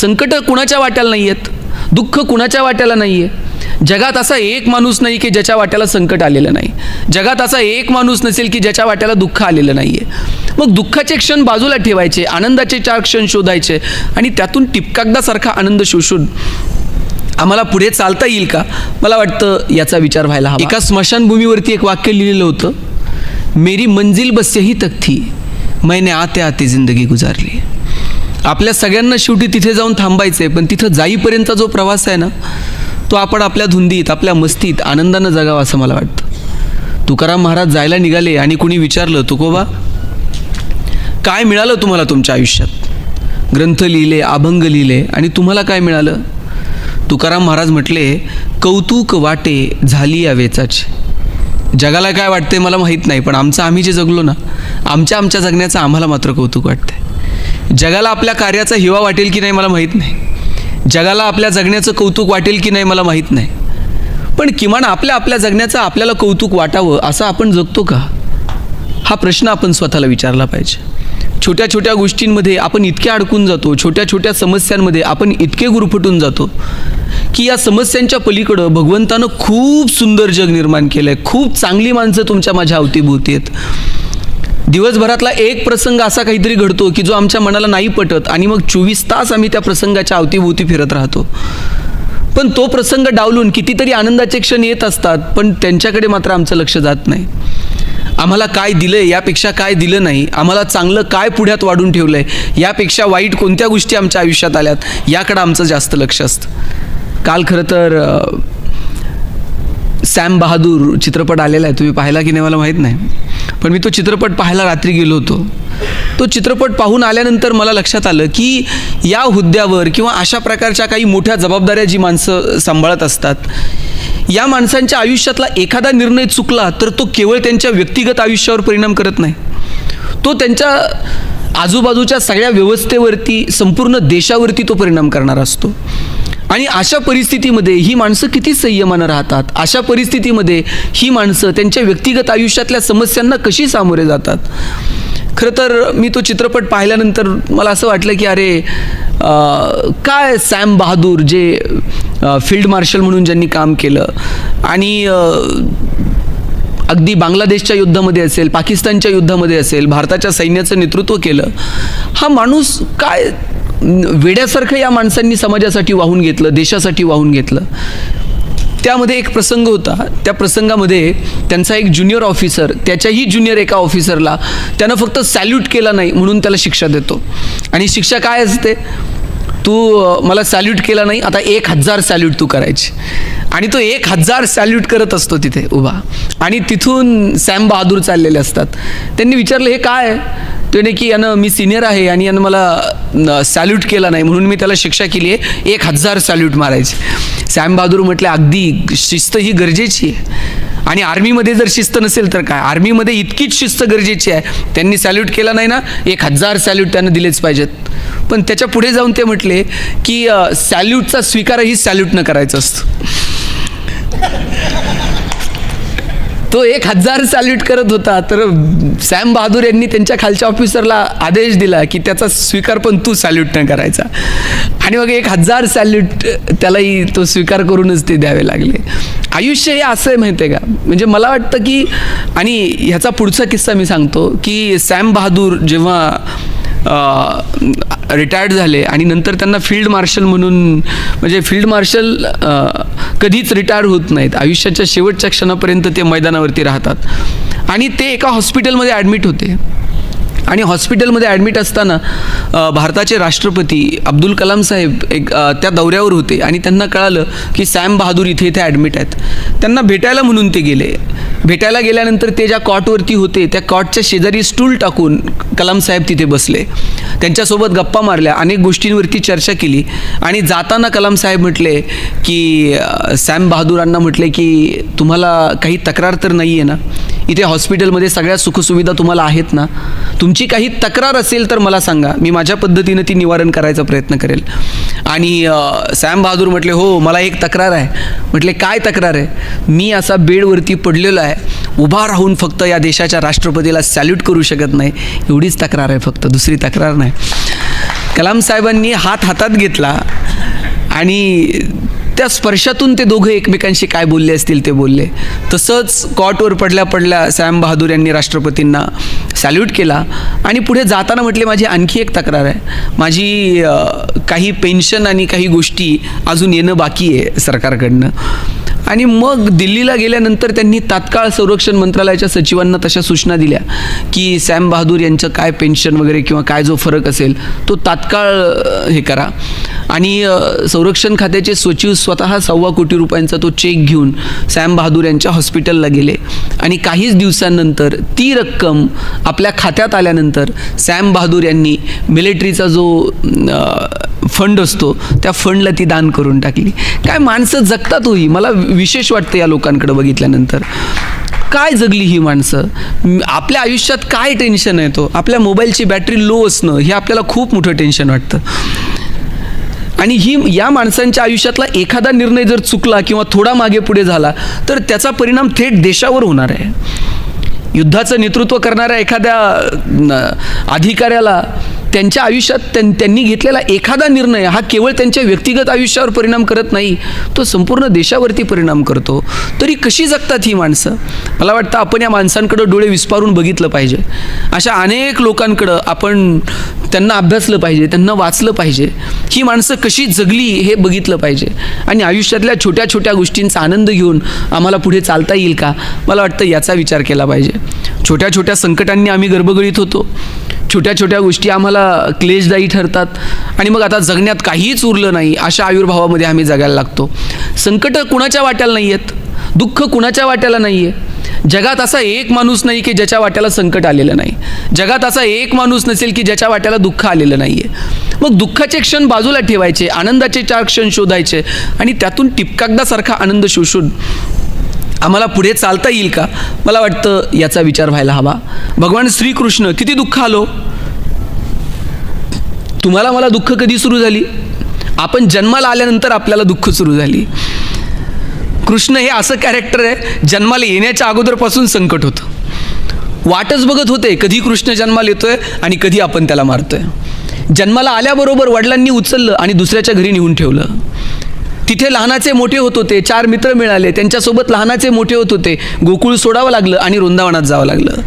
संकट कुणाच्या वाट्याला नाही आहेत, दुःख कुणाच्या वाट्याला नाही आहे. जगात असा एक माणूस नाही की ज्याच्या वाट्याला संकट आलेलं नाही. जगात असा एक माणूस नसेल की ज्याच्या वाट्याला दुःख आलेलं नाही आहे. मग दुःखाचे क्षण बाजूला ठेवायचे, आनंदाचे 4 क्षण शोधायचे आणि त्यातून टिपकागदासारखा आनंद शोषून आम्हाला पुढे चालता येईल का, मला वाटतं याचा विचार व्हायला हवा. एका स्मशानभूमीवरती एक वाक्य लिहिलेलं होतं, मेरी मंजिल बस यही तक थी, मैंने आते आते जिंदगी गुजारली. आपल्या सगळ्यांना शेवटी तिथे जाऊन थांबायचं आहे, पण तिथं जाईपर्यंतचा जो प्रवास आहे ना, तो आपण आपल्या धुंदीत, आपल्या मस्तीत आनंदानं जगावा असं मला वाटतं. तुकाराम महाराज जायला निघाले आणि कुणी विचारलं, तुकोबा काय मिळालं तुम्हाला तुमच्या आयुष्यात? ग्रंथ लिहिले, अभंग लिहिले आणि तुम्हाला काय मिळालं? तुकाराम महाराज म्हटले, कौतुक वाटे झाली या वेचाची. जगाला काय वाटते मला माहीत नाही, पण आम्ही जे जगलो ना, आमच्या जगण्याचं आम्हाला मात्र कौतुक वाटते. जगाला आपल्या कार्याचा हिवा वाटेल की नाही मला माहीत नाही, जगाला आपल्या जगण्याचं कौतुक वाटेल की नाही मला माहीत नाही, पण किमान आपल्या जगण्याचं आपल्याला कौतुक वाटावं असं आपण जगतो का? हा प्रश्न आपण स्वतःला विचारला पाहिजे. छोट्या छोट्या गोष्टींमध्ये आपण इतके अडकून जातो, छोट्या छोट्या समस्यांमध्ये आपण इतके गुरफटून जातो की या समस्यांच्या पलीकडं भगवंतानं खूप सुंदर जग निर्माण केलं आहे. खूप चांगली माणसं तुमच्या माझ्या अवतीभोवती आहेत. दिवसभरातला एक प्रसंग असा काहीतरी घडतो की जो आमच्या मनाला नाही पटत आणि मग 24 तास आम्ही त्या प्रसंगाच्या अवतीभोवती फिरत राहतो. पण तो प्रसंग डावलून कितीतरी आनंदाचे क्षण येत असतात, पण त्यांच्याकडे मात्र आमचं लक्ष जात नाही. आम्हाला काय दिलं आहे यापेक्षा काय दिलं नाही, आम्हाला चांगलं काय पुढ्यात वाढून ठेवलं आहे यापेक्षा वाईट कोणत्या गोष्टी आमच्या आयुष्यात आल्यात याकडं आमचं जास्त लक्ष असतं. काल खरं तर सॅम बहादूर चित्रपट आलेला आहे, तुम्ही पाहिला की नाही मला माहीत नाही, पण मी तो चित्रपट पाहायला रात्री गेलो होतो. तो चित्रपट पाहून आल्यानंतर मला लक्षात आलं की या हुद्द्यावर किंवा अशा प्रकारच्या काही मोठ्या जबाबदाऱ्या जी माणसं सांभाळत असतात, या माणसांच्या आयुष्यातला एखादा निर्णय चुकला तर तो केवळ त्यांच्या व्यक्तिगत आयुष्यावर परिणाम करत नाही, तो त्यांच्या आजूबाजूच्या सगळ्या व्यवस्थेवरती, संपूर्ण देशावरती तो परिणाम करणारा असतो. आणि अशा परिस्थितीमध्ये ही माणसं किती संयमानं राहतात, अशा परिस्थितीमध्ये ही माणसं त्यांच्या व्यक्तिगत आयुष्यातल्या समस्यांना कशी सामोरे जातात. खरं तर मी तो चित्रपट पाहिल्यानंतर मला असं वाटलं की अरे काय सॅम बहादूर जे फील्ड मार्शल म्हणून ज्यांनी काम केलं आणि अगदी बांगलादेशच्या युद्धामध्ये असेल, पाकिस्तानच्या युद्धामध्ये असेल, भारताच्या सैन्याचं नेतृत्व केलं, हा माणूस काय वेड्यासारखं या माणसांनी समाजासाठी वाहून घेतलं, देशासाठी वाहून घेतलं. त्यामध्ये एक प्रसंग होता, त्या प्रसंगामध्ये त्यांचा एक ज्युनियर ऑफिसर त्याच्याही ज्युनियर एका ऑफिसरला त्यानं फक्त सॅल्यूट केला नाही म्हणून त्याला शिक्षा देतो. आणि शिक्षा काय असते, तू मला सॅल्यूट केला नाही, आता 1000 सॅल्यूट तू करायची. आणि तो 1000 सॅल्यूट करत असतो तिथे उभा. आणि तिथून सॅम बहादूर चाललेले असतात. त्यांनी विचारलं हे काय? त्याने की यानं मी सिनियर आहे आणि यानं मला सॅल्यूट केला नाही म्हणून मी त्याला शिक्षा केली आहे 1000 सॅल्यूट मारायची. सॅम बहादूर म्हटले अगदी शिस्त ही गरजेची आहे. आणि आर्मीमध्ये जर शिस्त नसेल तर काय, आर्मीमध्ये इतकीच शिस्त गरजेची आहे. त्यांनी सॅल्यूट केला नाही ना, 1000 सॅल्यूट त्यांना दिलेच पाहिजेत. पण त्याच्या पुढे जाऊन ते म्हटले की सॅल्यूटचा स्वीकारही सॅल्यूटनं करायचा असतो. तो 1000 सॅल्यूट करत होता, तर सॅम बहादूर यांनी त्यांच्या खालच्या ऑफिसरला आदेश दिला की त्याचा स्वीकार पण तू सॅल्यूटनं करायचा. आणि मग 1000 सॅल्यूट त्यालाही तो स्वीकार करूनच ते द्यावे लागले. आयुष्य हे असं आहे माहिती आहे का, म्हणजे मला वाटतं की, आणि ह्याचा पुढचा किस्सा मी सांगतो की सॅम बहादूर जेव्हा रिटायर्ड झाले आणि नंतर त्यांना फील्ड मार्शल म्हणून, म्हणजे फील्ड मार्शल कधीच रिटायर होत नाहीत, आयुष्याच्या शेवटच्या क्षणापर्यंत ते मैदानावरती राहतात. आणि ते एका हॉस्पिटलमध्ये ॲडमिट होते. आणि हॉस्पिटलमध्ये ॲडमिट असताना भारताचे राष्ट्रपती अब्दुल कलाम साहेब त्या दौऱ्यावर होते आणि त्यांना कळालं की सॅम बहादूर इथे ॲडमिट आहेत. त्यांना भेटायला म्हणून ते गेले. भेटायला गेल्यानंतर ते ज्या कॉटवरती होते त्या कॉटच्या शेजारी स्टूल टाकून कलाम साहेब तिथे बसले. त्यांच्यासोबत गप्पा मारल्या, अनेक गोष्टींवरती चर्चा केली. आणि जाताना कलाम साहेब म्हटले की सॅम बहादूरांना म्हटले की तुम्हाला काही तक्रार तर नाही आहे ना, इथे हॉस्पिटलमध्ये सगळ्या सुखसुविधा तुम्हाला आहेत ना, तुमची काही तक्रार असेल तर मला सांगा, मी माझ्या पद्धतीनं ती निवारण करायचा प्रयत्न करेल. आणि सॅम बहादूर म्हटले, हो मला एक तक्रार आहे. म्हटले, काय तक्रार आहे? मी असा बेडवरती पडलेलो आहे, उभा राहून फक्त या देशाच्या राष्ट्रपतीला सॅल्यूट करू शकत नाही, एवढीच तक्रार आहे फक्त, दुसरी तक्रार नाही. कलाम साहेबांनी हात हातात घेतला आणि त्या स्पर्शातून ते दोघं एकमेकांशी काय बोलले असतील ते बोलले. तसंच कॉटवर पडल्या पडल्या सॅम बहादूर यांनी राष्ट्रपतींना सॅल्यूट केला आणि पुढे जाताना म्हटले, माझी आणखी एक तक्रार आहे, माझी काही पेन्शन आणि काही गोष्टी अजून येणं बाकी आहे सरकारकडनं. आणि मग दिल्लीला गेल्यानंतर त्यांनी तात्काळ संरक्षण मंत्रालयाच्या सचिवांना तशा सूचना दिल्या की सॅम बहादूर यांचं काय पेन्शन वगैरे किंवा काय जो फरक असेल तो तात्काळ हे करा. आणि संरक्षण खात्याचे सचिव स्वतः 1.25 कोटी रुपयांचा तो चेक घेऊन सॅम बहादूर यांच्या हॉस्पिटलला गेले आणि काहीच दिवसांनंतर ती रक्कम आपल्या खात्यात आल्यानंतर सॅम बहादूर यांनी मिलिटरीचा जो फंड असतो त्या फंडला ती दान करून टाकली. काय माणसं जगतात होई. मला विशेष वाटतं या लोकांकडे बघितल्यानंतर. काय जगली ही माणसं. आपल्या आयुष्यात काय टेन्शन आहे तो. आपल्या मोबाईलची बॅटरी लो असणं हे आपल्याला खूप मोठं टेन्शन वाटतं. आणि या माणसांच्या आयुष्यातला एखादा निर्णय जर चुकला किंवा थोडा मागे पुढे झाला तर त्याचा परिणाम थेट देशावर होणार आहे. युद्धाचं नेतृत्व करणाऱ्या एखाद्या अधिकाऱ्याला त्यांच्या आयुष्यात त्यांनी घेतलेला एखादा निर्णय हा केवळ त्यांच्या व्यक्तिगत आयुष्यावर परिणाम करत नाही, तो संपूर्ण देशावरती परिणाम करतो. तरी कशी जगतात ही माणसं. मला वाटतं आपण या माणसांकडं डोळे विस्पारून बघितलं पाहिजे. अशा अनेक लोकांकडं आपण त्यांना अभ्यासलं पाहिजे, त्यांना वाचलं पाहिजे. ही माणसं कशी जगली हे बघितलं पाहिजे आणि आयुष्यातल्या छोट्या छोट्या गोष्टींचा आनंद घेऊन आम्हाला पुढे चालता येईल का, मला वाटतं याचा विचार केला पाहिजे. छोट्या छोट्या संकटांनी आम्ही गर्भगळीत होतो, छोट्या छोट्या गोष्टी आम्हाला क्लेशदायी ठरतात आणि मग आता जगण्यात काहीच उरलं नाही अशा आयुर्भावामध्ये आम्ही जगायला लागतो. संकट कुणाच्या वाट्याला नाही आहेत, दुःख कुणाच्या वाट्याला नाही आहे. जगात असा एक माणूस नाही की ज्याच्या वाट्याला संकट आलेलं नाही. जगात असा एक माणूस नसेल की ज्याच्या वाट्याला दुःख आलेलं नाही आहे. मग दुःखाचे क्षण बाजूला ठेवायचे, आनंदाचे 4 क्षण शोधायचे आणि त्यातून टिपकागदासारखा आनंद शोषून आम्हाला पुढे चालता येईल का, मला वाटतं याचा विचार व्हायला हवा. भगवान श्रीकृष्ण किती दुःख आलो. तुम्हाला मला दुःख कधी सुरू झाली? आपण जन्माला आल्यानंतर आपल्याला दुःख सुरू झाली. कृष्ण हे असं कॅरेक्टर आहे, जन्माला येण्याच्या अगोदरपासून संकट होतं. वाटच बघत होते कधी कृष्ण जन्माला येतोय आणि कधी आपण त्याला मारतोय. जन्माला आल्याबरोबर वडिलांनी उचललं आणि दुसऱ्याच्या घरी नेऊन ठेवलं. तिथे लहानाचे मोठे होत होते, 4 मित्र मिळाले, त्यांच्यासोबत लहानाचे मोठे होत होते. गोकुळ सोडावं लागलं आणि वृंदावनात जावं लागलं.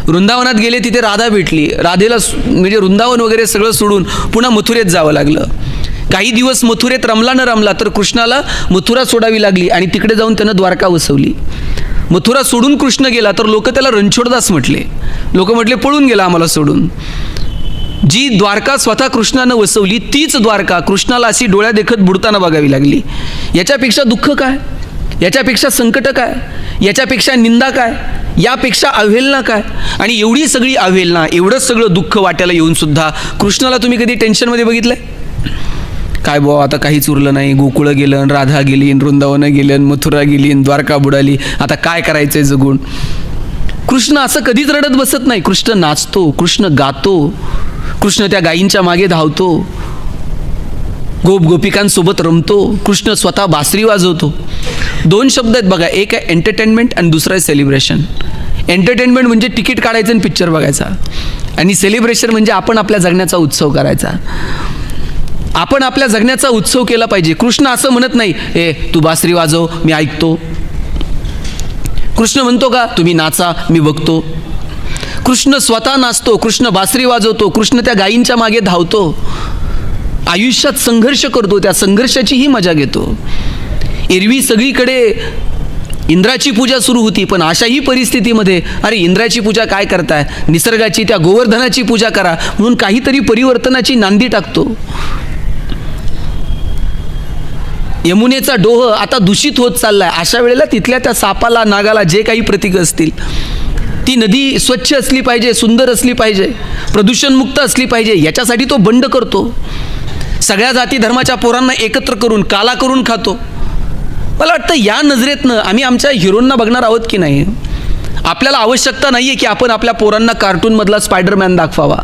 वृंदावनात गेले, तिथे राधा भेटली. राधेला म्हणजे वृंदावन वगैरे सगळं सोडून पुन्हा मथुरेत जावं लागलं. काही दिवस मथुरेत रमला न रमला तर कृष्णाला मथुरा सोडावी लागली आणि तिकडे जाऊन त्यानं द्वारका वसवली. मथुरा सोडून कृष्ण गेला तर लोक त्याला रणछोडदास म्हटले. लोक म्हटले पळून गेला आम्हाला सोडून. जी द्वारका स्वतः कृष्णानं वसवली तीच द्वारका कृष्णाला अशी डोळ्या देखत बुडताना बघावी लागली. याच्यापेक्षा दुःख काय, याच्यापेक्षा संकट काय, याच्यापेक्षा निंदा काय, यापेक्षा अवहेलना काय. आणि एवढी सगळी अवहेलना, एवढंच सगळं दुःख वाट्याला येऊन सुद्धा कृष्णाला तुम्ही कधी टेन्शनमध्ये बघितलंय? काय बुवा आता काहीच उरलं नाही, गोकुळं गेलं, राधा गेली, वृंदावनं गेलं, मथुरा गेली, द्वारका बुडाली, आता काय करायचंय जगून. कृष्ण असं कधीच रडत बसत नाही. कृष्ण नाचतो, कृष्ण गातो, कृष्ण त्या गायींच्या मागे धावतो, गोपिकांसोबत रमतो, कृष्ण स्वतः बासरी वाजवतो. 2 शब्द आहेत बघा, एक आहे एंटरटेनमेंट आणि दुसरं आहे सेलिब्रेशन. एंटरटेनमेंट म्हणजे तिकीट काढायचं आणि पिक्चर बघायचा, आणि सेलिब्रेशन म्हणजे आपण आपल्या जगण्याचा उत्सव करायचा. आपण आपल्या जगण्याचा उत्सव केला पाहिजे. कृष्ण असं म्हणत नाही, ए तू बासरी वाजव मी ऐकतो. कृष्ण म्हणतो का तुम्ही नाचा मी बघतो? कृष्ण स्वतः नाचतो, कृष्ण बासरी वाजवतो, कृष्ण त्या गायींच्या मागे धावतो, आयुष्यात संघर्ष करतो, त्या संघर्षाचीही मजा घेतो. एरवी सगळीकडे इंद्राची पूजा सुरू होती, पण अशाही परिस्थितीमध्ये अरे इंद्राची पूजा काय करताय, निसर्गाची त्या गोवर्धनाची पूजा करा म्हणून काहीतरी परिवर्तनाची नांदी टाकतो. यमुनेचा डोह आता दूषित होत चाललाय. अशा वेळेला तिथल्या त्या सापाला, नागाला जे काही प्रतीक असतील, ती नदी स्वच्छ असली पाहिजे, सुंदर असली पाहिजे, प्रदूषणमुक्त असली पाहिजे, याच्यासाठी तो बंड करतो. सगळ्या जाती धर्माच्या पोरांना एकत्र करून काला करून खातो. मला वाटतं या नजरेतनं आम्ही आमच्या हिरोंना बघणार आहोत की नाही. आपल्याला आवश्यकता नाही आहे की आपण आपल्या पोरांना कार्टूनमधला स्पायडरमॅन दाखवावा.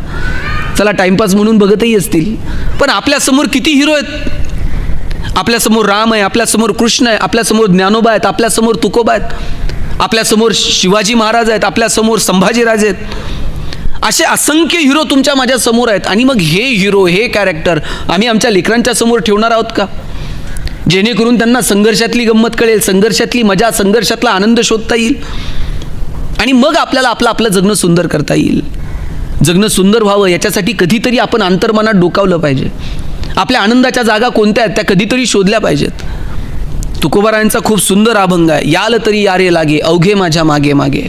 चला टाइमपास म्हणून बघतही असतील. पण आपल्यासमोर किती हिरो आहेत. आपल्यासमोर राम आहे, आपल्यासमोर कृष्ण आहे, आपल्यासमोर ज्ञानोबा आहेत, आपल्यासमोर तुकोबा आहेत, आपल्यासमोर शिवाजी महाराज आहेत, आपल्यासमोर संभाजीराजे आहेत. असे असंख्य हिरो तुमच्या माझ्या समोर आहेत. आणि मग हे हिरो, हे कॅरेक्टर आम्ही आमच्या लेकरांच्या समोर ठेवणार आहोत का? जेणेकरून त्यांना संघर्षातली गंमत कळेल, संघर्षातली मजा, संघर्षातला आनंद शोधता येईल आणि मग आपल्याला आपलं जगणं सुंदर करता येईल. जगणं सुंदर व्हावं याच्यासाठी कधीतरी आपण अंतर्मनात डोकावलं पाहिजे. आपल्या आनंदाच्या जागा कोणत्या आहेत त्या कधीतरी शोधल्या पाहिजेत. तुकोबारायांचा खूप सुंदर अभंग आहे. याल तरी यारे लागे अवघे माझ्या मागे मागे,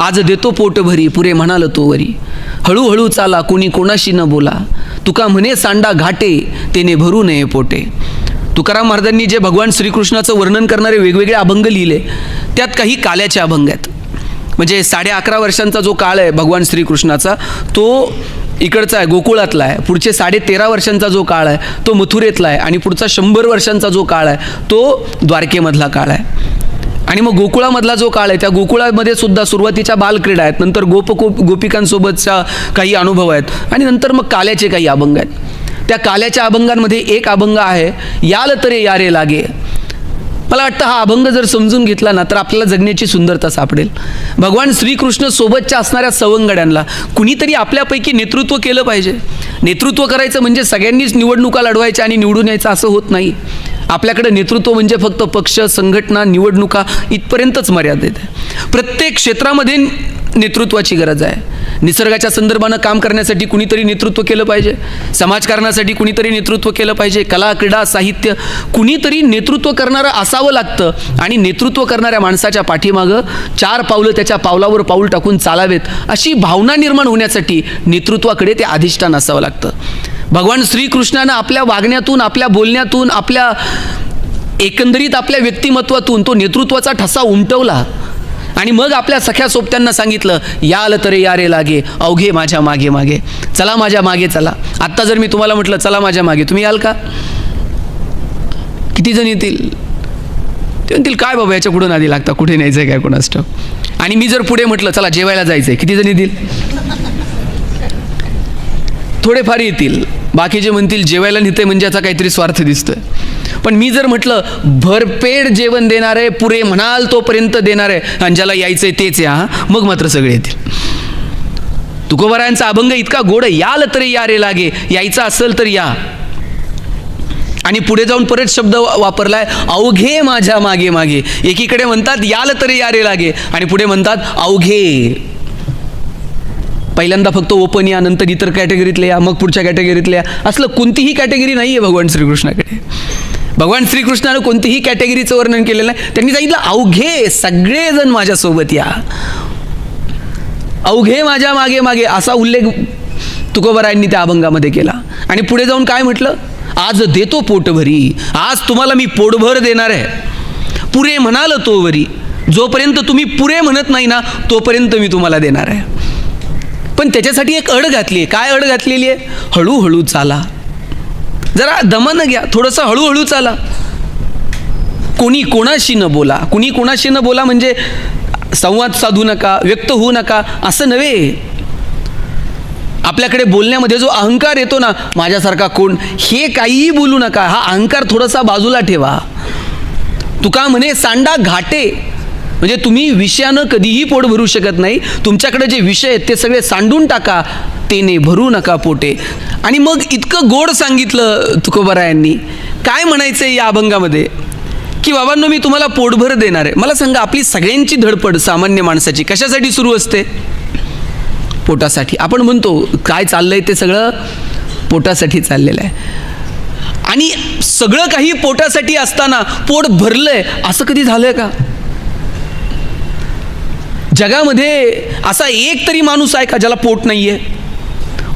आज देतो पोट भरी पुरे म्हणाल तो वरी, हळूहळू चाला कोणी कोणाशी न बोला, तुका म्हणे सांडा घाटे तेने भरू नये पोटे. तुकाराम महाराजांनी जे भगवान श्रीकृष्णाचं वर्णन करणारे वेगवेगळे अभंग लिहिले त्यात काही काल्याचे अभंग आहेत. म्हणजे 11.5 वर्षांचा जो काळ आहे भगवान श्रीकृष्णाचा तो इकडचा आहे, गोकुळातला आहे. पुढचे 13.5 वर्षांचा जो काळ आहे तो मथुरेतला आहे आणि पुढचा 100 वर्षांचा जो काळ आहे तो द्वारकेमधला काळ आहे. आणि मग गोकुळामधला जो काळ आहे त्या गोकुळामध्ये सुद्धा सुरुवातीच्या बालक्रीडा आहेत, नंतर गोपिकांसोबतच्या काही अनुभव आहेत आणि नंतर मग काल्याचे काही अभंग आहेत. त्या काल्याच्या अभंगांमध्ये एक अभंग आहे याल तरे यारे लागे. मला वाटतं हा अभंग जर समजून घेतला ना तर आपल्याला जगण्याची सुंदरता सापडेल. भगवान श्रीकृष्ण सोबतच्या असणाऱ्या सवंगड्यांना कुणीतरी आपल्यापैकी नेतृत्व केलं पाहिजे. नेतृत्व करायचं म्हणजे सगळ्यांनीच निवडणुका लढवायच्या आणि निवडून यायचं असं होत नाही. आपल्याकडे नेतृत्व म्हणजे फक्त पक्ष, संघटना, निवडणुका इथपर्यंतच मर्यादित आहे. प्रत्येक क्षेत्रामध्ये नेतृत्वाची गरज आहे. निसर्गाच्या संदर्भानं काम करण्यासाठी कुणीतरी नेतृत्व केलं पाहिजे, समाजकारणासाठी कुणीतरी नेतृत्व केलं पाहिजे, कला, क्रीडा, साहित्य कुणीतरी नेतृत्व करणारं असावं लागतं. आणि नेतृत्व करणाऱ्या माणसाच्या पाठीमागं 4 पावलं त्याच्या पावलावर पाऊल टाकून चालावेत अशी भावना निर्माण होण्यासाठी नेतृत्वाकडे ते अधिष्ठान असावं लागतं. भगवान श्रीकृष्णानं आपल्या वागण्यातून, आपल्या बोलण्यातून, आपल्या एकंदरीत आपल्या व्यक्तिमत्वातून तो नेतृत्वाचा ठसा उमटवला आणि मग आपल्या सख्या सोबत्यांना सांगितलं याल तरे यारे लागे अवघे माझ्या मागे मागे, चला माझ्या मागे चला. आत्ता जर मी तुम्हाला म्हटलं चला माझ्या मागे, तुम्ही याल का? किती जण येतील? ते म्हणतील काय बाबा याच्या कुठून आधी लागता, कुठे न्यायचं आहे काय कोणास ठाऊक. आणि मी जर पुढे म्हटलं चला जेवायला जायचं आहे, किती जण येतील? थोडेफार येतील. बाकीचे म्हणतील जेवायला नेते म्हणजे याचा काहीतरी स्वार्थ दिसतोय. पण मी जर म्हटलं भरपेट जेवण देणार आहे, पुरे म्हणाल तोपर्यंत देणार आहे आणि ज्याला यायचंय तेच या, मग मात्र सगळे येतील. तुकोबारायांचा अभंग इतका गोड आहे. याल तरी यारे लागे, यायचं असेल तर या. आणि पुढे जाऊन परत शब्द वापरलाय अवघे माझ्या मागे मागे. एकीकडे म्हणतात याल तरी यारे लागे आणि पुढे म्हणतात अवघे. पहिल्यांदा फक्त ओपन या, नंतर इतर कॅटेगरीतले या, मग पुढच्या कॅटेगरीतले या. असलं कोणतीही कॅटेगरी नाही आहे भगवान श्रीकृष्णाकडे. भगवान श्रीकृष्णानं कोणतीही कॅटेगरीचं वर्णन केलेलं नाही. त्यांनी सांगितलं अवघे सगळेजण माझ्यासोबत या, अवघे माझ्या मागे मागे असा उल्लेख तुकोबारायांनी त्या अभंगामध्ये केला. आणि पुढे जाऊन काय म्हटलं, आज देतो पोटभरी, आज तुम्हाला मी पोटभर देणार आहे, पुरे म्हणाल तो वरी, जोपर्यंत तुम्ही पुरे म्हणत नाही ना तोपर्यंत मी तुम्हाला देणार आहे. पण त्याच्यासाठी एक अड घातली आहे. काय अड घातलेली आहे? हळूहळू चाला, जरा दमानं घ्या, थोडंसं हळूहळू चाला. कोणी कोणाशी न बोला. कुणी कोणाशी न बोला म्हणजे संवाद साधू नका, व्यक्त होऊ नका असं नव्हे. आपल्याकडे बोलण्यामध्ये जो अहंकार येतो ना, माझ्यासारखा कोण, हे काहीही बोलू नका. हा अहंकार थोडासा बाजूला ठेवा. तुका म्हणे सांडा घाटे, म्हणजे तुम्ही विषयानं कधीही पोट भरू शकत नाही. तुमच्याकडे जे विषय आहेत ते सगळे सांडून टाका, तेने भरू नका पोटे. आणि मग इतकं गोड सांगितलं तुकोबारायांनी. काय म्हणायचं आहे या अभंगामध्ये की बाबांनो मी तुम्हाला पोटभर देणार आहे. मला सांगा, आपली सगळ्यांची धडपड सामान्य माणसाची कशासाठी सुरू असते? पोटासाठी. आपण म्हणतो काय चाललंय ते सगळं पोटासाठी चाललेलं आहे. आणि सगळं काही पोटासाठी असताना पोट भरलंय असं कधी झालंय का? जगामध्ये असा एक तरी माणूस आहे का ज्याला पोट नाहीये?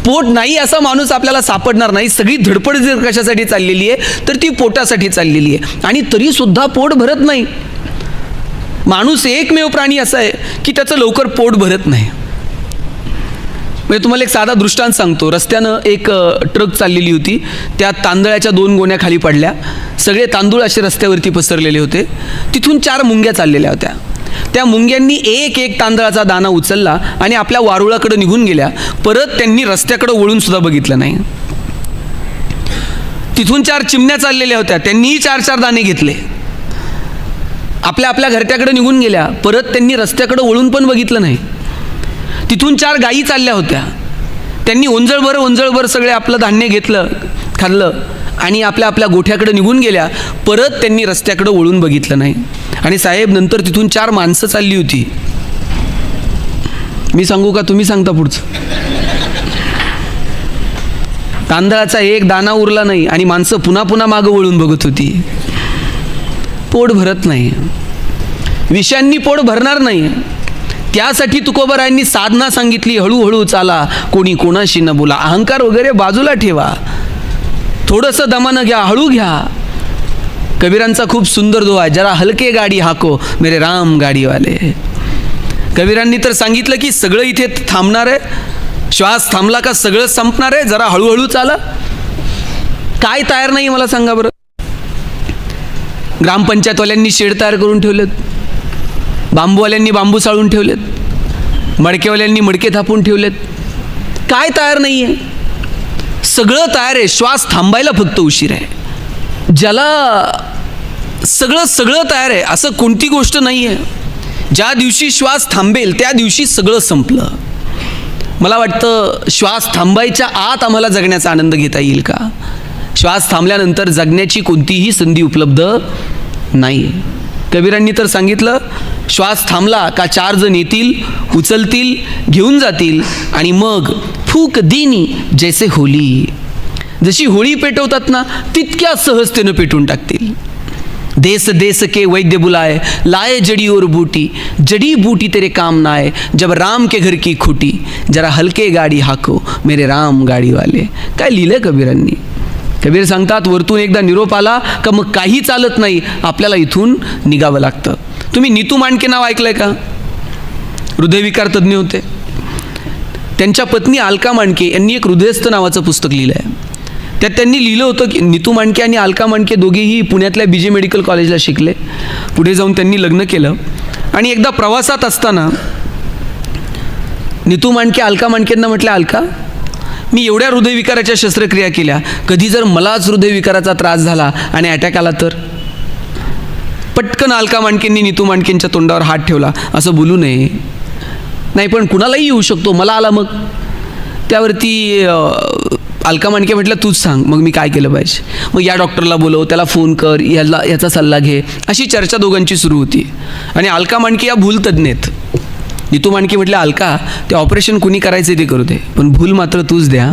पोट नाही असा माणूस आपल्याला सापडणार नाही. सगळी धडपड जर कशासाठी चाललेली आहे तर ती पोटासाठी चाललेली आहे आणि तरी सुद्धा पोट भरत नाही. माणूस एकमेव प्राणी असा आहे की त्याचं लवकर पोट भरत नाही. म्हणजे तुम्हाला एक साधा दृष्टांत सांगतो. रस्त्यानं एक ट्रक चाललेली होती, त्या तांदळाच्या 2 गोण्या खाली पडल्या. सगळे तांदूळ असे रस्त्यावरती पसरलेले होते. तिथून 4 मुंग्या चाललेल्या होत्या. त्या मुंग्यांनी एक एक तांदळाचा दाणा उचलला आणि आपल्या वारुळाकडे निघून गेल्या. परत त्यांनी रस्त्याकडे वळून सुद्धा बघितलं नाही. तिथून 4 चिमण्या चाललेल्या होत्या, त्यांनीही 4-4 दाणे घेतले, आपल्या आपल्या घरट्याकडे निघून गेल्या. परत त्यांनी रस्त्याकडे वळून पण बघितलं नाही. तिथून 4 गायी चालल्या होत्या, त्यांनी ओंजळभर सगळे आपलं धान्य घेतलं, खाल्लं आणि आपल्या आपल्या गोठ्याकडे निघून गेल्या. परत त्यांनी रस्त्याकडे वळून बघितलं नाही. आणि साहेब, नंतर तिथून 4 माणसं चालली होती. मी सांगू का तुम्ही सांगता पुढचं? तांदळाचा एक दाणा उरला नाही आणि माणसं पुन्हा पुन्हा मागं वळून बघत होती. पोट भरत नाही, विषयांनी पोट भरणार नाही. त्यासाठी तुकोबारायांनी साधना सांगितली, हळूहळू चाला, कोणी कोणाशी न बोला, अहंकार वगैरे बाजूला ठेवा, थोडंसं दमानं घ्या, हळू घ्या. कबीरांचा खूप सुंदर दोहा आहे, जरा हलके गाडी हाको मेरे राम गाडीवाले. कबीरांनी तर सांगितलं की सगळं इथे थांबणार आहे, श्वास थांबला का सगळं संपणार आहे, जरा हळूहळू चाला. काय तयार नाही मला सांगा बरं? ग्रामपंचायतवाल्यांनी शेड तयार करून ठेवलेत, बांबूवाल्यांनी बांबू साळून ठेवलेत, मडकेवाल्यांनी मडके थापून ठेवलेत. काय तयार नाही आहे? सगळं तयार आहे, श्वास थांबायला फक्त उशीर आहे. ज्याला सगळं तयार आहे असं कोणती गोष्ट नाही आहे. ज्या दिवशी श्वास थांबेल त्या दिवशी सगळं संपलं. मला वाटतं श्वास थांबायच्या आत आम्हाला जगण्याचा आनंद घेता येईल का? श्वास थांबल्यानंतर जगण्याची कोणतीही संधी उपलब्ध नाही. कबीरांनी तर सांगितलं, श्वास थांबला का 4 जण येतील, उचलतील, घेऊन जातील आणि मग फूक दिनी जैसे होली, जशी होळी पेटवतात ना तितक्या सहजतेनं पेटून टाकतील. देश देश के वैद्य बुलाए, लाए जड़ी और बूटी, जड़ी बूटी तेरे काम ना आए, जब राम के घर की खुटी, जरा हलके गाडी हाको मेरे राम गाडीवाले. काय लिहिलंय कबीरांनी? कबीर सांगतात, वरतून एकदा निरोप आला का मग काही चालत नाही, आपल्याला इथून निघावं लागतं. तुम्ही नीतू मांडके नाव ऐकलंय का? हृदयविकार तज्ज्ञ होते. त्यांच्या पत्नी अलका मांडके यांनी एक हृदयस्थ नावाचं पुस्तक लिहिलं आहे. त्यात त्यांनी लिहिलं होतं की नीतू मांडके आणि अलका मांडके दोघेही पुण्यातल्या BJ मेडिकल कॉलेजला शिकले. पुढे जाऊन त्यांनी लग्न केलं आणि एकदा प्रवासात असताना नीतू मांडके अलका मांडकेंना म्हटलं, अलका, मी एवढ्या हृदयविकाराच्या शस्त्रक्रिया केल्या, कधी जर मलाच हृदयविकाराचा त्रास झाला आणि अटॅक आला तर? पटकन अलका मांडकेंनी नीतू मांडकेंच्या तोंडावर हात ठेवला, असं बोलू नये. नाही पण कुणालाही येऊ शकतो, मला आला मग. त्यावरती अलका मांडके म्हटलं, तूच सांग मग मी काय केलं पाहिजे. मग या डॉक्टरला बोलव, त्याला फोन कर, याचा सल्ला घे, अशी चर्चा दोघांची सुरू होती. आणि अलका मांडके या भूलतज्ञ आहेत. नीतू मांडके म्हटलं, अलका, ते ऑपरेशन कुणी करायचं ते करू दे, पण भूल मात्र तूच द्या.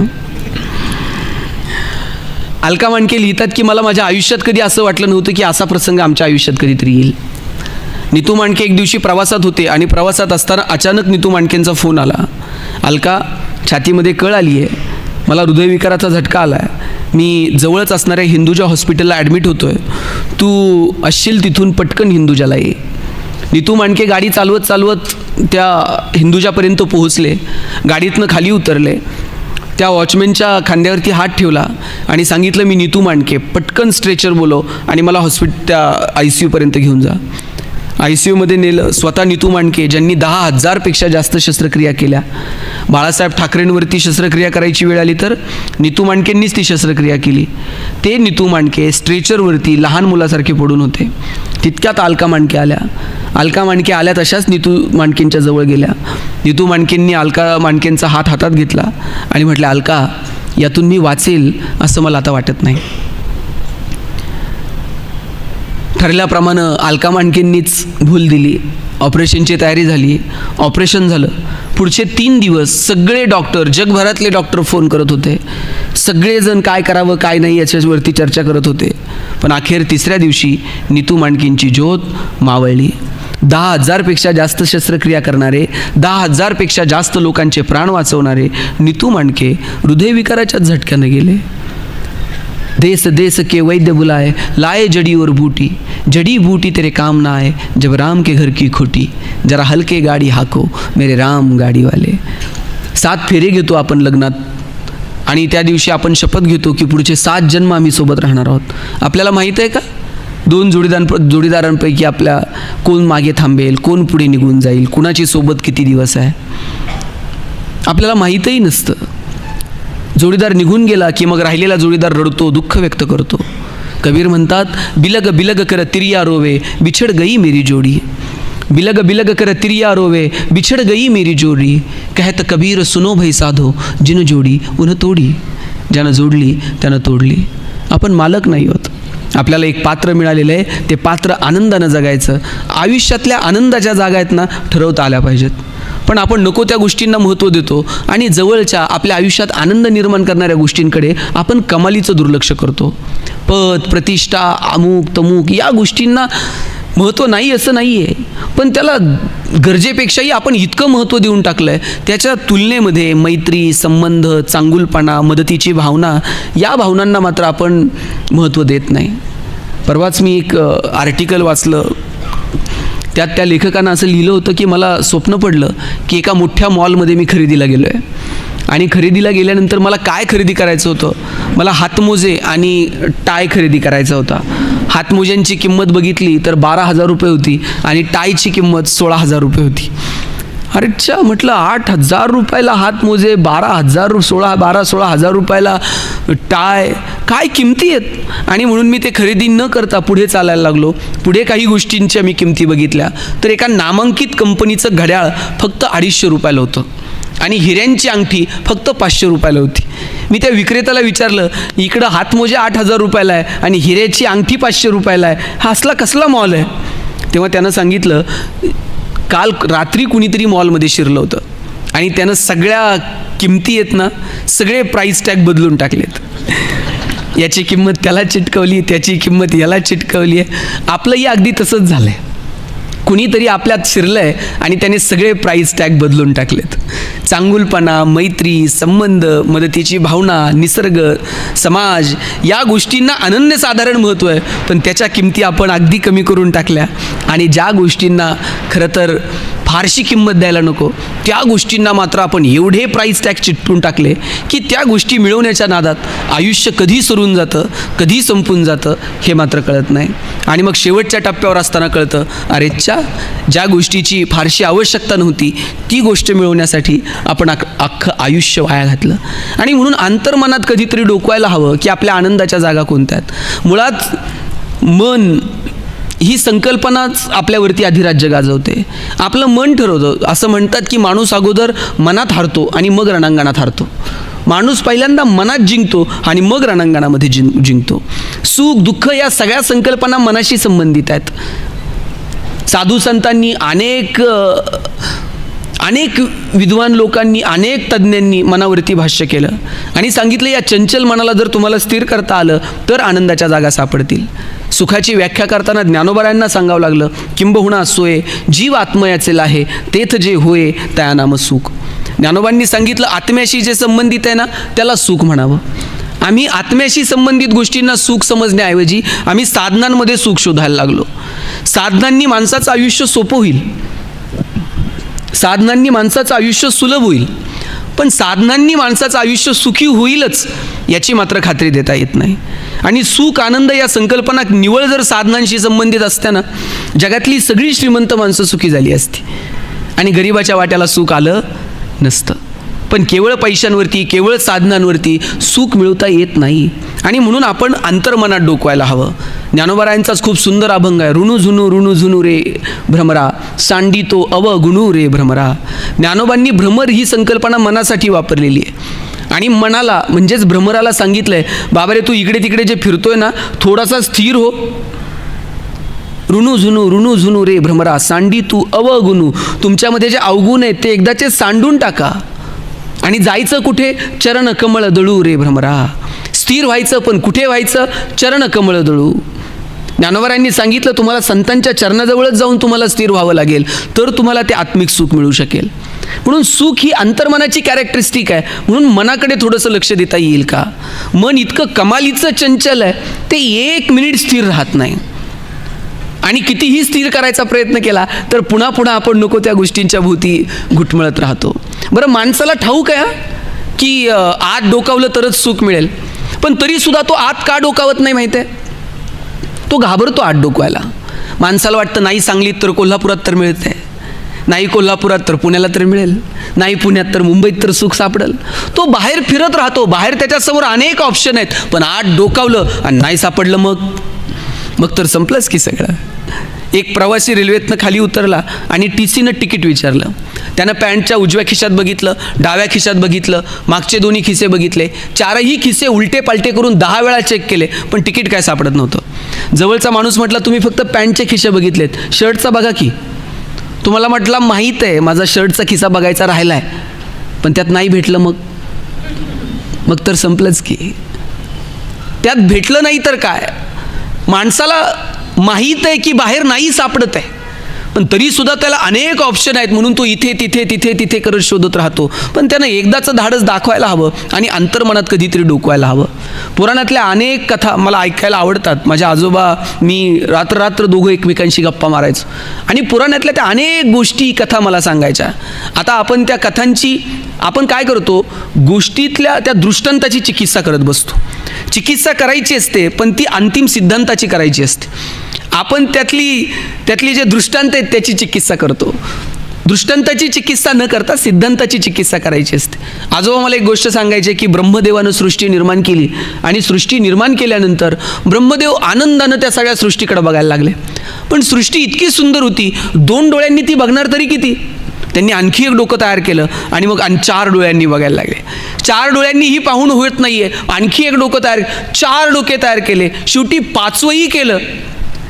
अलका मांडके लिहितात की मला माझ्या आयुष्यात कधी असं वाटलं नव्हतं की असा प्रसंग आमच्या आयुष्यात कधीतरी येईल. नीतू मांडके एक दिवशी प्रवासात होते आणि प्रवासात असताना अचानक नीतू मांडकेंचा फोन आला, अलका, छातीमध्ये कळ आली आहे, मला हृदयविकाराचा झटका आला आहे, मी जवळच असणाऱ्या हिंदुजा हॉस्पिटलला ॲडमिट होतो आहे, तू असशील तिथून पटकन हिंदुजाला ये. नीतू मांडके गाडी चालवत त्या हिंदुजापर्यंत पोहोचले, गाडीतनं खाली उतरले, त्या वॉचमॅनच्या खांद्यावरती हात ठेवला आणि सांगितलं, मी नीतू मांडके, पटकन स्ट्रेचर बोलव आणि मला त्या ICUपर्यंत घेऊन जा. ICUमध्ये नेलं. स्वतः नीतू मांडके, ज्यांनी 10,000पेक्षा जास्त शस्त्रक्रिया केल्या. बाळासाहेब ठाकरेंवरती शस्त्रक्रिया करायची वेळ आली तर नीतू मांडकेंनीच ती शस्त्रक्रिया केली. ते नीतू मांडके स्ट्रेचरवरती लहान मुलासारखे पडून होते. तितक्यात अलका मांडके आल्या. अलका मांडके आल्या तशाच नीतू मांडकेंच्या जवळ गेल्या. नीतू मांडकेंनी अलका मांडकेंचा हात हातात घेतला आणि म्हटलं, अलका, यातून मी वाचेल असं मला आता वाटत नाही. ठरल्याप्रमाणे अलका मांडकेंनीच भूल दिली. ऑपरेशनची तयारी झाली, ऑपरेशन झालं. पुढचे 3 दिवस सगळे डॉक्टर, जगभरातले डॉक्टर फोन करत होते. सगळेजण काय करावं काय नाही याच्यावरती चर्चा करत होते. पण अखेर 3ऱ्या दिवशी नीतू मांडकेंची ज्योत मावळली. 10,000पेक्षा जास्त शस्त्रक्रिया करणारे, 10,000पेक्षा जास्त लोकांचे प्राण वाचवणारे नीतू मांडके हृदयविकाराच्या झटक्याने गेले. देश देश के वैद्य बुलाए, लाए जड़ी और बूटी, जड़ी बूटी तेरे काम ना आए, जब राम के घर की खुटी, जरा हलके गाडी हाको मेरे राम गाडीवाले. 7 फेरे घेतो आपण लग्नात आणि त्या दिवशी आपण शपथ घेतो की पुढचे 7 जन्म आम्ही सोबत राहणार आहोत. आपल्याला माहीत आहे का दोन जोडीदारांपैकी आपल्या कोण मागे थांबेल, कोण पुढे निघून जाईल, कुणाची सोबत किती दिवस आहे आपल्याला माहीतही नसतं. जोडीदार निघून गेला की मग राहिलेला जोडीदार रडतो, दुःख व्यक्त करतो. कबीर म्हणतात, बिलग बिलग कर तिरिया रोवे, बिछड़ गई मेरी जोड़ी. बिलग बिलग कर तिरिया रोवे, बिछड़ गई मेरी जोड़ी. कहत कबीर सुनो भाई साधो, जिन जोडी उन तोडी. ज्यानं जोडली त्यानं तोडली. आपण मालक नाही होत. आपल्याला एक पात्र मिळालेलं आहे, ते पात्र आनंदानं जगायचं. आयुष्यातल्या आनंदाच्या जागा आहेत ना, ठरवता आल्या पाहिजेत. पण आपण नको त्या गोष्टींना महत्त्व देतो आणि जवळच्या आपल्या आयुष्यात आनंद निर्माण करणाऱ्या गोष्टींकडे आपण कमालीचं दुर्लक्ष करतो. पद, प्रतिष्ठा, अमुक तमुक या गोष्टींना महत्त्व नाही असं नाही आहे, पण त्याला गरजेपेक्षाही आपण इतकं महत्त्व देऊन टाकलं आहे. त्याच्या तुलनेमध्ये मैत्री, संबंध, चांगुलपणा, मदतीची भावना या भावनांना मात्र आपण महत्त्व देत नाही. परवाच मी एक आर्टिकल वाचलं. त्यात त्या लेखकानं असं लिहिलं होतं की मला स्वप्न पडलं की एका मोठ्या मॉलमध्ये मी खरेदीला गेलो आहे आणि खरेदीला गेल्यानंतर मला काय खरेदी करायचं होतं, मला हातमोजे आणि टाय खरेदी करायचा होता. हातमोज्यांची किंमत बघितली तर 12,000 रुपये होती आणि टायची किंमत 16,000 रुपये होती. अरे च्छा, म्हटलं 8,000 रुपयाला हातमोजे, 16,000 रुपयाला टाय, काय किमती आहेत. आणि म्हणून मी ते खरेदी न करता पुढे चालायला लागलो. पुढे काही गोष्टींच्या मी किमती बघितल्या तर एका नामांकित कंपनीचं घड्याळ फक्त 250 रुपयाला होतं आणि हिऱ्यांची अंगठी फक्त 500 रुपयाला होती. मी त्या विक्रेत्याला विचारलं, इकडं हातमोजे 8,000 रुपयाला आहे आणि हिऱ्याची अंगठी 500 रुपयाला आहे, हा असला कसला मॉल आहे. तेव्हा त्यानं सांगितलं, काल रात्री कुणीतरी मॉलमध्ये शिरलं होतं आणि त्यानं सगळ्या किमती आहेत ना, सगळे प्राईस टॅग बदलून टाकलेत. याची किंमत त्याला चिटकवली, त्याची किंमत याला चिटकवली आहे. आपलंही अगदी तसंच झालं आहे. कुणीतरी आपल्यात शिरलं आहे आणि त्याने सगळे प्राईस टॅग बदलून टाकलेत. चांगुलपणा, मैत्री, संबंध, मदतीची भावना, निसर्ग, समाज या गोष्टींना अनन्यसाधारण महत्त्व आहे, पण त्याच्या किमती आपण अगदी कमी करून टाकल्या. आणि ज्या गोष्टींना खरं तर फारशी किंमत द्यायला नको त्या गोष्टींना मात्र आपण एवढे प्राईस टॅग चिटकून टाकले की त्या गोष्टी मिळवण्याच्या नादात आयुष्य कधी सरून जातं, कधी संपून जातं हे मात्र कळत नाही. आणि मग शेवटच्या टप्प्यावर असताना कळतं, अरेच्छा, ज्या गोष्टीची फारशी आवश्यकता नव्हती ती गोष्ट मिळवण्यासाठी आपण अख्खं आयुष्य वाया घातलं. आणि म्हणून अंतर्मनात कधीतरी डोकवायला हवं की आपल्या आनंदाच्या जागा कोणत्या आहेत. मुळात मन ही संकल्पनाच आपल्यावरती अधिराज्य गाजवते. आपलं मन ठरवतं. असं म्हणतात की माणूस अगोदर मनात हारतो आणि मग रणांगणात हारतो. माणूस पहिल्यांदा मनात जिंकतो आणि मग रणांगणामध्ये जिंकतो. सुख, दुःख या सगळ्या संकल्पना मनाशी संबंधित आहेत. साधू संतांनी, अनेक विद्वान लोकांनी, अनेक तज्ज्ञांनी मनावरती भाष्य केलं आणि सांगितलं, या चंचल मनाला जर तुम्हाला स्थिर करता आलं तर आनंदाच्या जागा सापडतील. सुखाची व्याख्या करताना ज्ञानोबारायांना सांगावं लागलं, किंबहुना सोये जीव आत्मयाचे आहे, तेथ जे होय त्या नाम सुख. ज्ञानोबांनी सांगितलं, आत्म्याशी जे संबंधित आहे ना त्याला सुख म्हणावं. आम्ही आत्म्याशी संबंधित गोष्टींना सुख समजण्याऐवजी आम्ही साधनांमध्ये सुख शोधायला लागलो. साधनांनी माणसाचं आयुष्य सोपं होईल, साधनांनी माणसाचं आयुष्य सुलभ होईल, पण साधनांनी माणसाचं आयुष्य सुखी होईलच याची मात्र खात्री देता येत नाही. आणि सुख, आनंद या संकल्पना निवळ जर साधनांशी संबंधित असत्या ना, जगातली सगळी श्रीमंत माणसं सुखी झाली असती आणि गरिबाच्या वाट्याला सुख आलं नसतं. पण केवळ पैशांवरती, केवळ साधनांवरती सुख मिळवता येत नाही. आणि म्हणून आपण अंतर्मनात डोकवायला हवं. ज्ञानोबारायांचाच खूप सुंदर अभंग आहे, ऋणू झुनू रे भ्रमरा, सांडी तो अवगुणू रे भ्रमरा. ज्ञानोबांनी भ्रमर ही संकल्पना मनासाठी वापरलेली आहे आणि मनाला म्हणजेच भ्रमराला सांगितलंय, बाबा रे, तू इकडे तिकडे जे फिरतोय ना, थोडासा स्थिर हो. ऋणू झुनू रे भ्रमरा, सांडी तू अवगुणू. तुमच्यामध्ये जे अवगुण आहेत ते एकदाचे सांडून टाका आणि जायचं कुठे? चरण कमळ दळू रे भ्रमरा. स्थिर व्हायचं, पण कुठे व्हायचं? चरण कमळ दळू. ज्ञानोबारायांनी सांगितलं, तुम्हाला संतांच्या चरणाजवळच जाऊन तुम्हाला स्थिर व्हावं लागेल तर तुम्हाला ते आत्मिक सुख मिळू शकेल. म्हणून सुख ही अंतर्मनाची कॅरेक्टरिस्टिक आहे. म्हणून मनाकडे थोडंसं लक्ष देता येईल का? मन इतकं कमालीचं चंचल आहे, ते 1 मिनिट स्थिर राहत नाही आणि कितीही स्थिर करायचा प्रयत्न केला तर पुन्हा पुन्हा आपण नको त्या गोष्टींच्या भोवती घुटमळत राहतो. बरं, माणसाला ठाऊक आहे की आत डोकावलं तरच सुख मिळेल, पण तरीसुद्धा तो आत का डोकावत नाही माहीत आहे? तो घाबरतो आत डोकवायला. माणसाला वाटतं नाही सांगलीत तर कोल्हापुरात तर मिळतंय, नाही कोल्हापुरात तर पुण्याला तर मिळेल, नाही पुण्यात तर मुंबईत तर सुख सापडेल. तो बाहेर फिरत राहतो, बाहेर त्याच्यासमोर अनेक ऑप्शन आहेत, पण आत डोकावलं आणि नाही सापडलं मग तर संपलंच की सगळं. एक प्रवासी रेल्वेतनं खाली उतरला आणि TCनं तिकीट विचारलं. त्यानं पॅन्टच्या उजव्या खिशात बघितलं, डाव्या खिशात बघितलं, मागचे दोन्ही खिसे बघितले, चारही खिसे उलटे पालटे करून 10 वेळा चेक केले, पण तिकीट काय सापडत नव्हतं. जवळचा माणूस म्हटला, तुम्ही फक्त पॅन्टचे खिसे बघितलेत, शर्टचा बघा की. तुम्हाला म्हटलं माहीत आहे माझा शर्टचा खिसा बघायचा राहिला आहे, पण त्यात नाही भेटलं, मग तर संपलंच की. त्यात भेटलं नाही तर काय. माणसाला माहीत आहे की बाहेर नाही सापडत आहे, पण तरीसुद्धा त्याला अनेक ऑप्शन आहेत म्हणून तो इथे तिथे तिथे तिथे करत शोधत राहतो. पण त्यानं एकदाचं धाडस दाखवायला हवं आणि अंतर्मनात कधीतरी डोकवायला हवं. पुराणातल्या अनेक कथा मला ऐकायला आवडतात. माझे आजोबा मी रात्र दोघं एकमेकांशी गप्पा मारायचो आणि पुराणातल्या त्या अनेक गोष्टी कथा मला सांगायच्या. आता आपण त्या कथांची आपण काय करतो, गोष्टीतल्या त्या दृष्टांताची चिकित्सा करत बसतो. चिकित्सा करायची असते पण ती अंतिम सिद्धांताची करायची असते. आपण त्यातली जे दृष्टांत आहेत त्याची चिकित्सा करतो. दृष्टांताची चिकित्सा न करता सिद्धांताची चिकित्सा करायची असते. आजोबा मला एक गोष्ट सांगायची की ब्रह्मदेवानं सृष्टी निर्माण केली आणि सृष्टी निर्माण केल्यानंतर ब्रह्मदेव आनंदानं त्या सगळ्या सृष्टीकडे बघायला लागले. पण सृष्टी इतकी सुंदर होती, 2 डोळ्यांनी ती बघणार तरी किती. त्यांनी आणखी एक डोकं तयार केलं आणि मग 4 डोळ्यांनी बघायला लागले. 4 डोळ्यांनी ही पाहून होत नाहीये, आणखी एक डोकं 4 डोके तयार केले. शेवटी 5वंही केलं.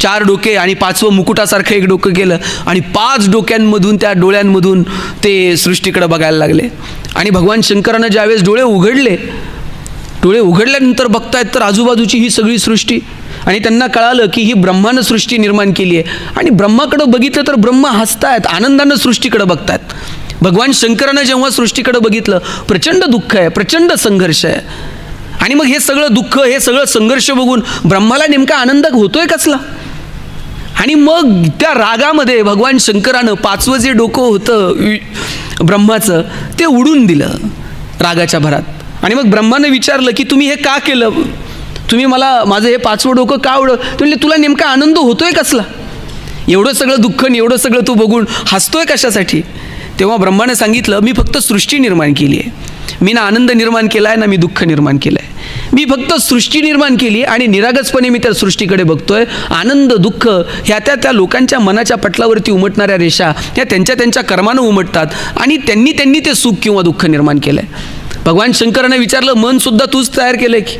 4 डोके आणि 5वं मुकुटासारखं एक डोकं केलं आणि 5 डोक्यांमधून त्या डोळ्यांमधून ते सृष्टीकडे बघायला लागले. आणि भगवान शंकरानं ज्यावेळेस डोळे उघडल्यानंतर बघतायत तर आजूबाजूची ही सगळी सृष्टी. आणि त्यांना कळालं की ही ब्रह्मानं सृष्टी निर्माण केली आहे. आणि ब्रह्माकडे बघितलं तर ब्रह्मा हसतायत, आनंदानं सृष्टीकडे बघतायत. भगवान शंकरानं जेव्हा सृष्टीकडे बघितलं, प्रचंड दुःख आहे, प्रचंड संघर्ष आहे. आणि मग हे सगळं दुःख, हे सगळं संघर्ष बघून ब्रह्माला नेमका आनंद होतोय कसला. आणि मग त्या रागामध्ये भगवान शंकरानं 5वं जे डोकं होतं ब्रह्माचं ते उडून दिलं रागाच्या भरात. आणि मग ब्रह्मानं विचारलं की तुम्ही हे का केलं, तुम्ही मला माझं हे 5वं डोकं का उडलं. म्हणजे तुला नेमका आनंद होतोय कसला, एवढं सगळं दुःख आणि एवढं सगळं तू बघून हसतोय कशासाठी. तेव्हा ब्रह्मानं सांगितलं, मी फक्त सृष्टी निर्माण केली आहे, मी ना आनंद निर्माण केला आहे ना मी दुःख निर्माण केलं आहे. मी फक्त सृष्टी निर्माण केली आणि निरागसपणे मी त्या सृष्टीकडे बघतोय. आनंद दुःख ह्या त्या लोकांच्या मनाच्या पटलावरती उमटणाऱ्या रेषा ह्या त्यांच्या कर्मानं उमटतात आणि त्यांनी ते सुख किंवा दुःख निर्माण केलं आहे. भगवान शंकरानं विचारलं, मन सुद्धा तूच तयार केलं की.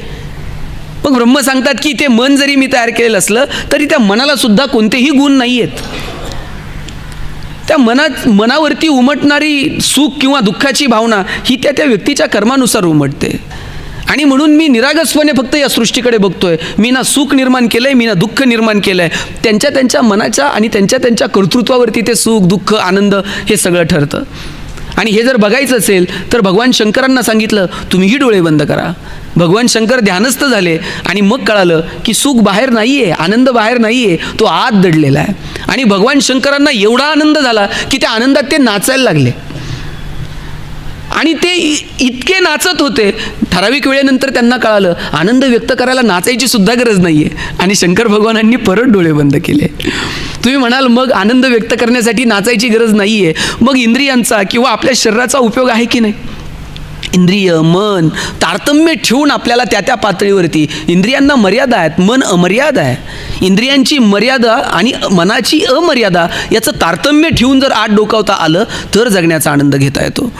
मग ब्रह्म सांगतात की ते मन जरी मी तयार केलेलं असलं तरी त्या मनाला सुद्धा कोणतेही गुण नाही आहेत. त्या मनावरती उमटणारी सुख किंवा दुःखाची भावना ही त्या व्यक्तीच्या कर्मानुसार उमटते. आणि म्हणून मी निरागसपणे फक्त या सृष्टीकडे बघतोय. मी ना सुख निर्माण केलंय, मी ना दुःख निर्माण केलंय. त्यांच्या मनाच्या आणि त्यांच्या कर्तृत्वावरती ते सुख दुःख आनंद हे सगळं ठरतं. आणि हे जर बघायचं असेल तर भगवान शंकरांना सांगितलं, तुम्हीही डोळे बंद करा. भगवान शंकर ध्यानस्थ झाले आणि मग कळालं की सुख बाहेर नाही आहे, आनंद बाहेर नाही आहे, तो आत दडलेला आहे. आणि भगवान शंकरांना एवढा आनंद झाला की त्या आनंदात ते नाचायला लागले. आणि ते इतके नाचत होते, ठराविक वेळेनंतर त्यांना कळालं आनंद व्यक्त करायला नाचायची सुद्धा गरज नाही आहे. आणि शंकर भगवानांनी परत डोळे बंद केले. तुम्ही म्हणाल मग आनंद व्यक्त करण्यासाठी नाचायची गरज नाही आहे, मग इंद्रियांचा किंवा आपल्या शरीराचा उपयोग आहे की नाही. इंद्रिय मन तारतम्य ठेवून आपल्याला त्या पातळीवरती, इंद्रियांना मर्यादा आहेत, मन अमर्याद आहे. इंद्रियांची मर्यादा आणि मनाची अमर्यादा याचं तारतम्य ठेवून जर आत डोकावता आलं तर जगण्याचा आनंद घेता येतो.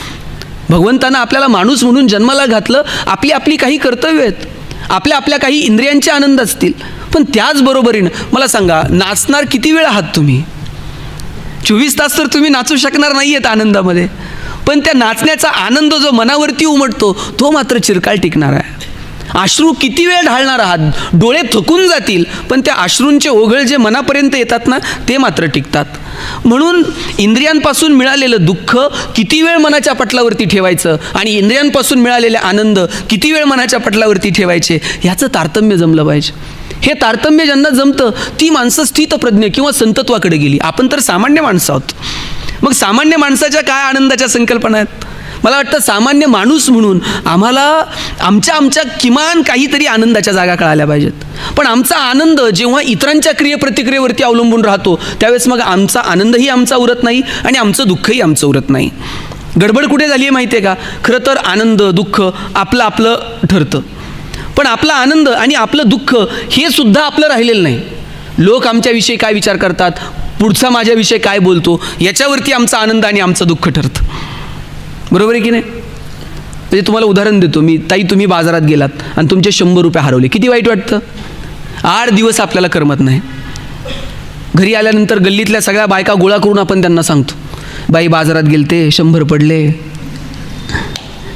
भगवंतानं आपल्याला माणूस म्हणून जन्माला घातलं, आपली काही कर्तव्य आहेत, आपल्या काही इंद्रियांचे आनंद असतील. पण त्याचबरोबरीनं मला सांगा, नाचणार किती वेळ आहात तुम्ही. 24 तास तर तुम्ही नाचू शकणार नाही आहेत आनंदामध्ये. पण त्या नाचण्याचा आनंद जो मनावरती उमटतो तो मात्र चिरकाळ टिकणार आहे. अश्रू किती वेळ ढाळणार आहात, डोळे थकून जातील, पण त्या अश्रूंचे ओघळ जे मनापर्यंत येतात ना ते मात्र टिकतात. म्हणून इंद्रियांपासून मिळालेलं दुःख किती वेळ मनाच्या पटलावरती ठेवायचं आणि इंद्रियांपासून मिळालेले आनंद किती वेळ मनाच्या पटलावरती ठेवायचे याचं तारतम्य जमलं पाहिजे. हे तारतम्य ज्यांना जमतं ती माणसं स्थितप्रज्ञ किंवा संतत्वाकडे गेली. आपण तर सामान्य माणसं आहोत. मग सामान्य माणसाच्या काय आनंदाच्या संकल्पना आहेत. मला वाटतं सामान्य माणूस म्हणून आम्हाला आमच्या किमान काहीतरी आनंदाच्या जागा कळाल्या पाहिजेत. पण आमचा आनंद जेव्हा इतरांच्या क्रियेप्रतिक्रियेवरती अवलंबून राहतो त्यावेळेस मग आमचा आनंदही आमचा उरत नाही आणि आमचं दुःखही आमचं उरत नाही. गडबड कुठे झाली आहे माहिती आहे का? खरं तर आनंद दुःख आपलं आपलं ठरतं, पण आपला आनंद आणि आपलं दुःख हे सुद्धा आपलं राहिलेलं नाही. लोक आमच्याविषयी काय विचार करतात, पुढचा माझ्याविषयी काय बोलतो, याच्यावरती आमचा आनंद आणि आमचं दुःख ठरतं. बरोबर आहे की नाही? म्हणजे तुम्हाला उदाहरण देतो मी. ताई, तुम्ही बाजारात गेलात आणि तुमचे 100 रुपये हरवले, किती वाईट वाटतं? 8 दिवस आपल्याला करमत नाही. घरी आल्यानंतर गल्लीतल्या सगळ्या बायका गोळा करून आपण त्यांना सांगतो, बाई बाजारात गेलते, 100 पडले,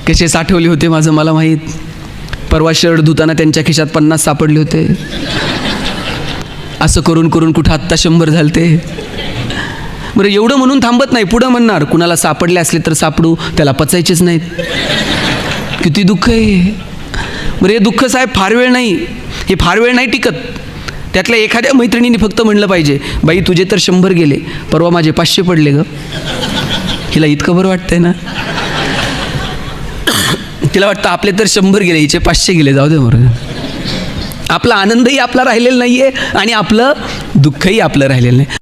कसे साठवले होते माझं मला माहीत, परवा शर्ट धुताना त्यांच्या खिशात 50 सापडले होते, असं करून करून कुठं आत्ता 100 झालते. बरं, एवढं म्हणून थांबत नाही, पुढं म्हणणार कुणाला सापडले असले तर सापडू, त्याला पचायचेच नाहीत. किती दुःख आहे. बरं, हे दुःख साहेब फार वेळ नाही, हे फार वेळ नाही टिकत. त्यातल्या एखाद्या मैत्रिणीने फक्त म्हणलं पाहिजे, बाई तुझे तर 100 गेले, परवा माझे 500 पडले ग. हिला इतकं बरं वाटतंय ना, तिला वाटतं आपले तर 100 गेले, हिचे 500 गेले, जाऊ दे बरं. आपला आनंदही आपला राहिलेला नाही आहे आणि आपलं दुःखही आपलं राहिलेलं नाही.